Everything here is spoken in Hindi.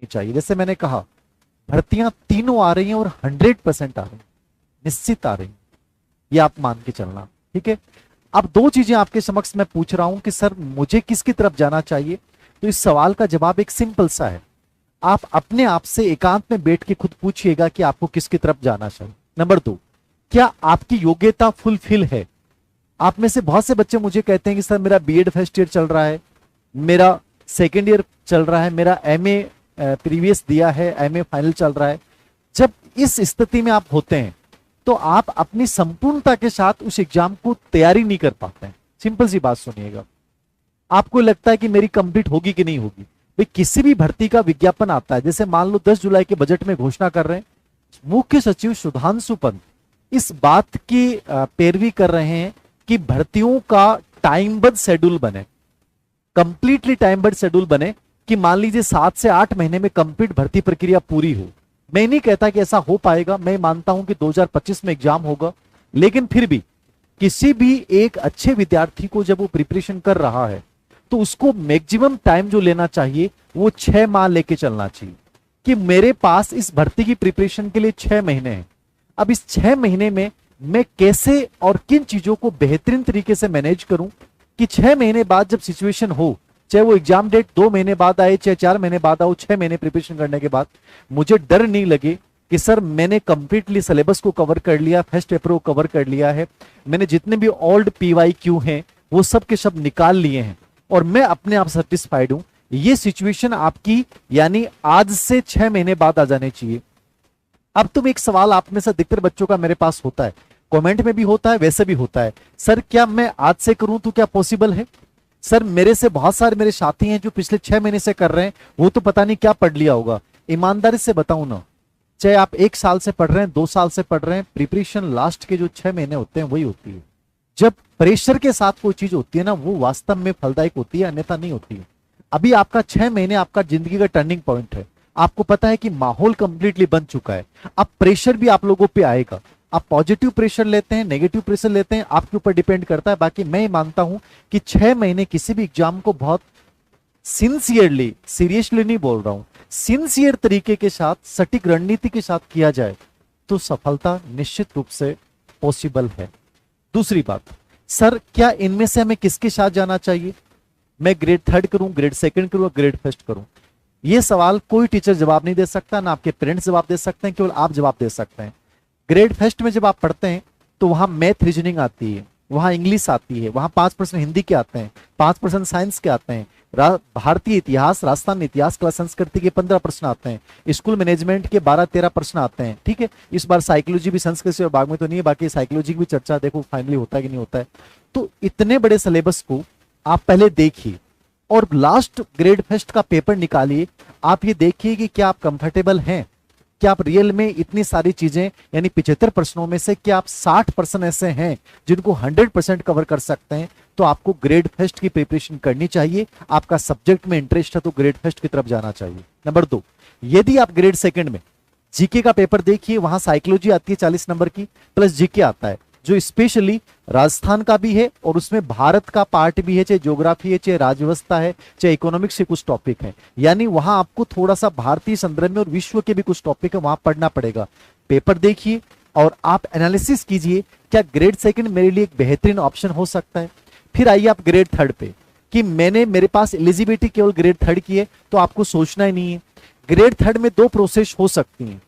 चाहिए। जैसे मैंने कहा, भर्तियां तीनों आ रही हैं और 100% आ रही हैं, निश्चित आ रही हैं, ये आप मान के चलना। ठीक है, अब दो चीजें आपके समक्ष मैं पूछ रहा हूं कि सर मुझे किसकी तरफ जाना चाहिए। तो इस सवाल का जवाब एक सिंपल सा है, आप अपने आप से एकांत में बैठ के खुद पूछिएगा कि आपको किसकी तरफ जाना चाहिए। नंबर 2, क्या आपकी योग्यता फुलफिल है। आप में से बहुत से बच्चे मुझे कहते हैं कि सर मेरा बीएड फर्स्ट ईयर चल रहा है, मेरा सेकेंड ईयर चल रहा है, मेरा एमए प्रीवियस दिया है, एमए फाइनल चल रहा है। जब इस स्थिति में आप होते हैं तो आप अपनी संपूर्णता के साथ उस एग्जाम को तैयारी नहीं कर पाते हैं। सिंपल सी बात सुनिएगा, आपको लगता है कि मेरी कंप्लीट होगी कि नहीं होगी। भाई किसी भी भर्ती का विज्ञापन आता है, जैसे मान लो 10 जुलाई के बजट में घोषणा कर रहे हैं, मुख्य सचिव सुधांशु पंत इस बात की पैरवी कर रहे हैं कि भर्तियों का टाइमबद्ध शेड्यूल बने, कंप्लीटली टाइमबद्ध शेड्यूल बने, कि मान लीजिए 7 से 8 महीने में कंप्लीट भर्ती प्रक्रिया पूरी हो। मैं नहीं कहता कि ऐसा हो पाएगा, मैं मानता हूं कि 2025 में एग्जाम होगा, लेकिन फिर भी किसी भी एक अच्छे विद्यार्थी को जब वो प्रिपरेशन कर रहा है तो उसको मैक्सिमम टाइम जो लेना चाहिए वो 6 माह लेके चलना चाहिए, कि मेरे पास इस भर्ती की प्रिपरेशन के लिए 6 महीने हैं। अब इस 6 महीने में मैं कैसे और किन चीजों को बेहतरीन तरीके से मैनेज करूं कि 6 महीने बाद जब सिचुएशन हो, चाहे वो एग्जाम डेट 2 महीने बाद आए, चाहे 4 महीने बाद आओ, 6 महीने प्रिपरेशन करने के बाद मुझे डर नहीं लगे कि सर मैंने कंप्लीटली सिलेबस को कवर कर लिया, फर्स्ट पेपर को कवर कर लिया है, मैंने जितने भी ओल्ड PYQ हैं वो सब के सब निकाल लिए हैं और मैं अपने आप सेटिस्फाइड हूं। ये सिचुएशन आपकी यानी आज से 6 महीने बाद आ जाने चाहिए। अब तुम एक सवाल आप में से अधिकतर बच्चों का मेरे पास होता है, कमेंट में भी होता है, वैसे भी होता है, सर क्या मैं आज से करूं तो क्या पॉसिबल है। सर मेरे से बहुत सारे मेरे साथी हैं जो पिछले 6 महीने से कर रहे हैं, वो तो पता नहीं क्या पढ़ लिया होगा। ईमानदारी से बताऊं ना, चाहे आप 1 साल से पढ़ रहे हैं, 2 साल से पढ़ रहे हैं, प्रिपरेशन लास्ट के जो 6 महीने होते हैं वही होती है। जब प्रेशर के साथ कोई चीज होती है ना, वो वास्तव में फलदायक होती है, अन्यथा नहीं होती है। अभी आपका 6 महीने आपका जिंदगी का टर्निंग पॉइंट है। आपको पता है कि माहौल कंप्लीटली बन चुका है, अब प्रेशर भी आप लोगों पे आएगा। आप पॉजिटिव प्रेशर लेते हैं, नेगेटिव प्रेशर लेते हैं, आपके ऊपर डिपेंड करता है। बाकी मैं मानता हूं कि 6 महीने किसी भी एग्जाम को बहुत सिंसियरली, सीरियसली नहीं बोल रहा हूं, सिंसियर तरीके के साथ, सटीक रणनीति के साथ किया जाए तो सफलता निश्चित रूप से पॉसिबल है। दूसरी बात, सर क्या इनमें से हमें किसके साथ जाना चाहिए, मैं ग्रेड 3 करूं, ग्रेड 2 करूं, ग्रेड 1 करूं। यह सवाल कोई टीचर जवाब नहीं दे सकता, ना आपके पेरेंट्स जवाब दे सकते हैं, केवल आप जवाब दे सकते हैं। ग्रेड 1 में जब आप पढ़ते हैं तो वहां मैथ रीजनिंग आती है, वहां इंग्लिश आती है, वहां 5% हिंदी के आते हैं, 5% साइंस के आते हैं, भारतीय इतिहास, राजस्थान इतिहास, कला संस्कृति के 15 प्रश्न आते हैं, स्कूल मैनेजमेंट के 12-13 प्रश्न आते हैं। ठीक है, इस बार साइकोलॉजी भी संस्कृत विभाग में तो नहीं है, बाकी साइकोलॉजी की भी चर्चा देखो फाइनली होता है कि नहीं होता है। तो इतने बड़े सिलेबस को आप पहले देखिए और लास्ट ग्रेड 1 का पेपर निकालिए। आप ये देखिए कि क्या आप कंफर्टेबल हैं, क्या आप रियल में इतनी सारी चीजें यानी 75 प्रश्नों में से क्या आप 60% ऐसे हैं जिनको 100% कवर कर सकते हैं। तो आपको ग्रेड 1 की प्रिपरेशन करनी चाहिए। आपका सब्जेक्ट में इंटरेस्ट है तो ग्रेड 1 की तरफ जाना चाहिए। नंबर 2, यदि आप ग्रेड 2 में जीके का पेपर देखिए, वहां साइकोलॉजी आती है 40 नंबर की, प्लस जीके आता है जो स्पेशली राजस्थान का भी है और उसमें भारत का पार्ट भी है, चाहे ज्योग्राफी है, चाहे राज्य व्यवस्था है, चाहे इकोनॉमिक्स से कुछ टॉपिक है। यानी वहां आपको थोड़ा सा भारतीय संदर्भ में और विश्व के भी कुछ टॉपिक है, वहां पढ़ना पड़ेगा। पेपर देखिए और आप एनालिसिस कीजिए, क्या ग्रेड 2 मेरे लिए एक बेहतरीन ऑप्शन हो सकता है। फिर आइए आप ग्रेड 3 पे कि मेरे पास एलिजिबिलिटी केवल ग्रेड 3 की है, तो आपको सोचना ही नहीं है। ग्रेड 3 में 2 प्रोसेस हो सकती हैं।